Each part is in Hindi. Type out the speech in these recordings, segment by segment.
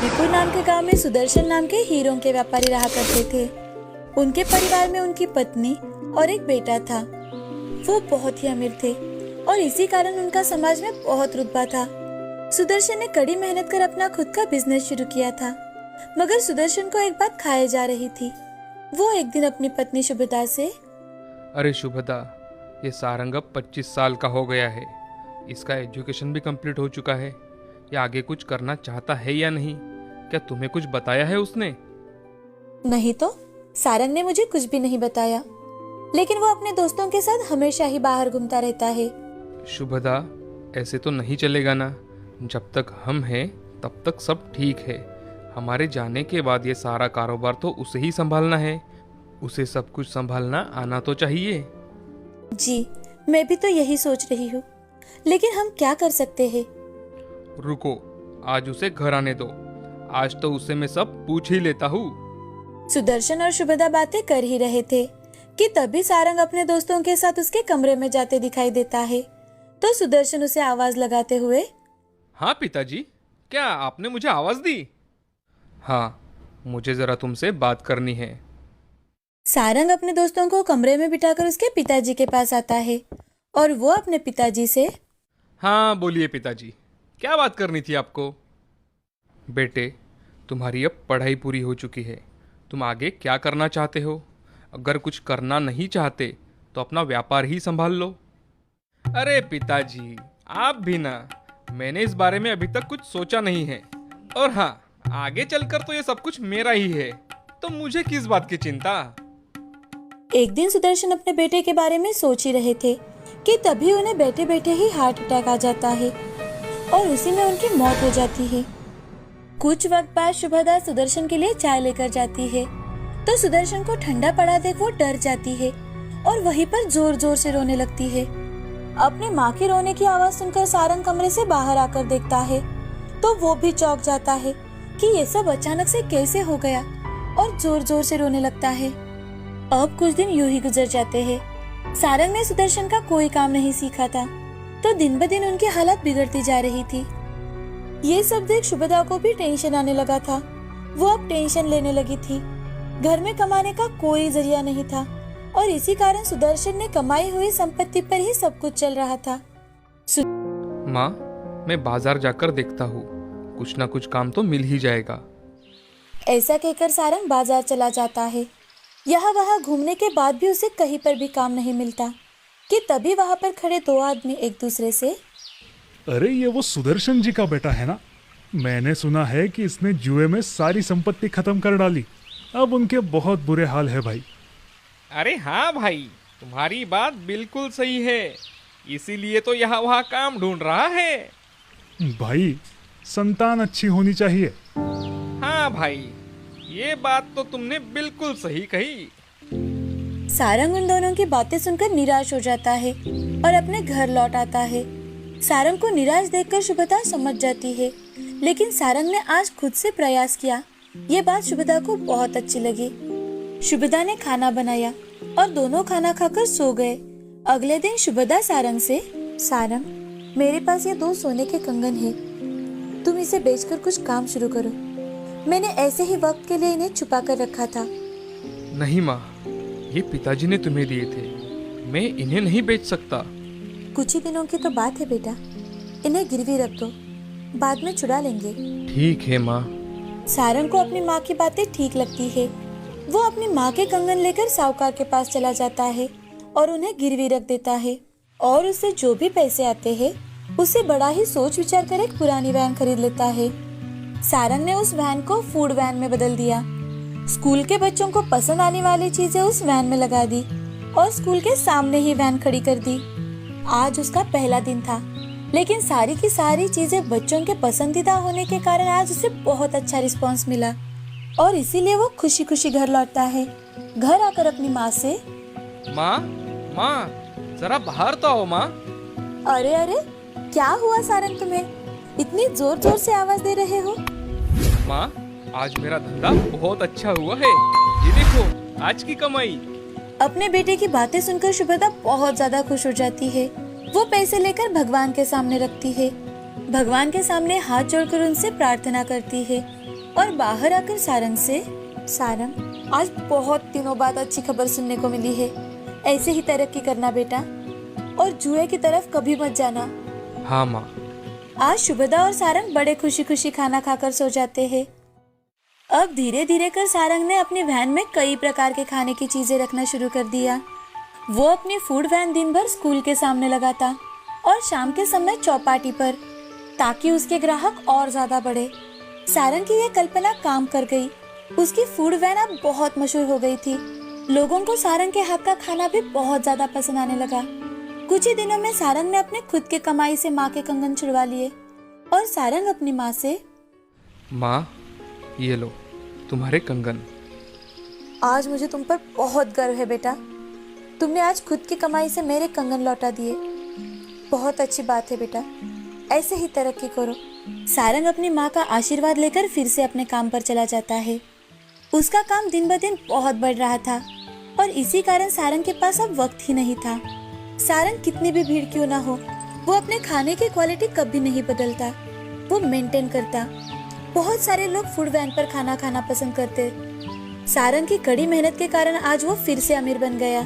विपुल नाम के गांव में सुदर्शन नाम के हीरों के व्यापारी रहा करते थे। उनके परिवार में उनकी पत्नी और एक बेटा था। वो बहुत ही अमीर थे और इसी कारण उनका समाज में बहुत रुतबा था। सुदर्शन ने कड़ी मेहनत कर अपना खुद का बिजनेस शुरू किया था, मगर सुदर्शन को एक बात खाए जा रही थी। वो एक दिन अपनी पत्नी शुभदा से, अरे शुभदा, ये सारंग अब 25 साल का हो गया है। इसका एजुकेशन भी कंप्लीट हो चुका है। ये आगे कुछ करना चाहता है या नहीं? क्या तुम्हें कुछ बताया है उसने? नहीं तो सारंग ने मुझे कुछ भी नहीं बताया, लेकिन वो अपने दोस्तों के साथ हमेशा ही बाहर घूमता रहता है। शुभदा, ऐसे तो नहीं चलेगा ना। जब तक हम हैं तब तक सब ठीक है। हमारे जाने के बाद ये सारा कारोबार तो उसे ही संभालना है। उसे सब कुछ संभालना आना तो चाहिए। जी, मैं भी तो यही सोच रही हूँ, लेकिन हम क्या कर सकते हैं? रुको, आज उसे घर आने दो। आज तो उससे मैं सब पूछ ही लेता हूँ। सुदर्शन और शुभदा बातें कर ही रहे थे कि तभी सारंग अपने दोस्तों के साथ उसके कमरे में जाते दिखाई देता है। तो सुदर्शन उसे आवाज लगाते हुए, हाँ पिताजी, क्या आपने मुझे आवाज दी? हाँ, मुझे जरा तुमसे बात करनी है। सारंग अपने दोस्तों को कमरे में बिठाकर उसके पिताजी के पास आता है और वो अपने पिताजी से, हाँ बोलिए पिताजी, क्या बात करनी थी आपको? बेटे, तुम्हारी अब पढ़ाई पूरी हो चुकी है। तुम आगे क्या करना चाहते हो? अगर कुछ करना नहीं चाहते तो अपना व्यापार ही संभाल लो। अरे पिताजी, आप भी ना। मैंने इस बारे में अभी तक कुछ सोचा नहीं है। और हाँ, आगे चलकर तो ये सब कुछ मेरा ही है, तो मुझे किस बात की चिंता। एक दिन सुदर्शन अपने बेटे के बारे में सोच ही रहे थे कि तभी उन्हें बैठे बैठे ही हार्ट अटैक आ जाता है और उसी में उनकी मौत हो जाती है। कुछ वक्त बाद शुभदा सुदर्शन के लिए चाय लेकर जाती है, तो सुदर्शन को ठंडा पड़ा देख वो डर जाती है और वहीं पर जोर जोर से रोने लगती है। अपनी माँ की रोने की आवाज सुनकर सारंग कमरे से बाहर आकर देखता है तो वो भी चौंक जाता है कि ये सब अचानक से कैसे हो गया और जोर जोर से रोने लगता है। अब कुछ दिन यूं ही गुजर जाते हैं। सारंग ने सुदर्शन का कोई काम नहीं सीखा था, तो दिन ब दिन उनकी हालत बिगड़ती जा रही थी। ये सब देख शुभदा को भी टेंशन आने लगा था। वो अब टेंशन लेने लगी थी। घर में कमाने का कोई जरिया नहीं था और इसी कारण सुदर्शन ने कमाई हुई संपत्ति पर ही सब कुछ चल रहा था। माँ, मैं बाजार जाकर देखता हूँ, कुछ ना कुछ काम तो मिल ही जाएगा। ऐसा कहकर सारंग बाजार चला जाता है। यहाँ वहाँ घूमने के बाद भी उसे कहीं पर भी काम नहीं मिलता कि तभी वहाँ पर खड़े दो आदमी एक दूसरे से, अरे ये वो सुदर्शन जी का बेटा है ना? मैंने सुना है कि इसने जुए में सारी संपत्ति खत्म कर डाली। अब उनके बहुत बुरे हाल है भाई। अरे हाँ भाई, तुम्हारी बात बिल्कुल सही है। इसीलिए तो यहाँ वहाँ काम ढूंढ रहा है। भाई, संतान अच्छी होनी चाहिए। हाँ भाई, ये बात तो तुमने बिल्कुल सही कही। सारंग उन दोनों की बातें सुनकर निराश हो जाता है और अपने घर लौट आता है। सारंग को निराश देखकर शुभदा समझ जाती है, लेकिन सारंग ने आज खुद से प्रयास किया। ये बात शुभदा को बहुत अच्छी लगी। शुभदा ने खाना बनाया और दोनों खाना खाकर सो गए। अगले दिन शुभदा सारंग से, सारंग, मेरे पास ये 2 सोने के कंगन हैं। तुम इसे बेचकर कुछ काम शुरू करो। मैंने ऐसे ही वक्त के लिए इन्हें छुपा कर रखा था। नहीं माँ, ये पिताजी ने तुम्हें दिए थे। मैं इन्हें नहीं बेच सकता। कुछ ही दिनों की तो बात है बेटा, इन्हें गिरवी रख दो, बाद में छुड़ा लेंगे। ठीक है माँ। सारंग को अपनी माँ की बातें ठीक लगती है। वो अपनी माँ के कंगन लेकर साहूकार के पास चला जाता है और उन्हें गिरवी रख देता है और उससे जो भी पैसे आते हैं उसे बड़ा ही सोच विचार कर एक पुरानी वैन खरीद लेता है। सारंग ने उस वैन को फूड वैन में बदल दिया। स्कूल के बच्चों को पसंद आने वाली चीजें उस वैन में लगा दी और स्कूल के सामने ही वैन खड़ी कर दी। आज उसका पहला दिन था, लेकिन सारी की सारी चीजें बच्चों के पसंदीदा होने के कारण आज उसे बहुत अच्छा रिस्पांस मिला और इसीलिए वो खुशी खुशी घर लौटता है। घर आकर अपनी माँ से, माँ, माँ, जरा बाहर तो आओ माँ। अरे अरे, क्या हुआ सारंग, तुम्हें इतनी जोर जोर से आवाज दे रहे हो? माँ, आज मेरा धंधा बहुत अच्छा हुआ है। ये देखो, आज की कमाई। अपने बेटे की बातें सुनकर शुभदा बहुत ज्यादा खुश हो जाती है। वो पैसे लेकर भगवान के सामने रखती है। भगवान के सामने हाथ जोड़कर उनसे प्रार्थना करती है और बाहर आकर सारंग से, सारंग, आज बहुत दिनों बाद अच्छी खबर सुनने को मिली है। ऐसे ही तरक्की करना बेटा, और जुए की तरफ कभी मत जाना। हाँ माँ। आज शुभदा और सारंग बड़े खुशी खुशी खाना खाकर सो जाते हैं। अब धीरे धीरे कर सारंग ने अपनी वैन में कई प्रकार के खाने की चीजें रखना शुरू कर दिया। वो अपनी फूड वैन दिन भर स्कूल के सामने लगाता और शाम के समय चौपाटी पर, ताकि उसके ग्राहक और ज्यादा बढ़े। सारंग की यह कल्पना काम कर गई। उसकी फूड वैन अब बहुत मशहूर हो गई थी। लोगों को सारंग के हाथ का खाना भी बहुत ज्यादा पसंद आने लगा। कुछ ही दिनों में सारंग ने अपने खुद के कमाई से माँ के कंगन छुड़वा लिए और सारंग अपनी माँ से, माँ, ये लो तुम्हारे कंगन। आज मुझे तुम पर बहुत गर्व है बेटा। तुमने आज खुद की कमाई से मेरे कंगन लौटा दिए। बहुत अच्छी बात है बेटा, ऐसे ही तरक्की करो। सारंग अपनी माँ का आशीर्वाद लेकर फिर से अपने काम पर चला जाता है। उसका काम दिन ब दिन बहुत बढ़ रहा था और इसी कारण सारंग के पास अब वक्त ही नहीं था। सारंग कितनी भी भीड़ क्यों ना हो, वो अपने खाने की क्वालिटी कभी नहीं बदलता। वो मेंटेन करता। बहुत सारे लोग फूड वैन पर खाना खाना पसंद करते। सारंग की कड़ी मेहनत के कारण आज वो फिर से अमीर बन गया।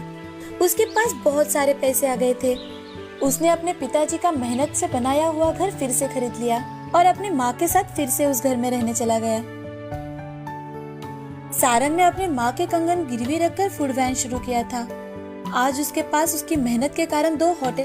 उसके पास बहुत सारे पैसे आ गए थे। उसने अपने पिताजी का मेहनत से बनाया हुआ घर फिर से खरीद लिया और अपनी माँ के साथ फिर से उस घर में रहने चला गया। सारंग ने अपनी माँ के कंगन गिरवी रखकर फूड वैन शुरू किया था। आज उसके पास उसकी मेहनत के कारण 2 होटल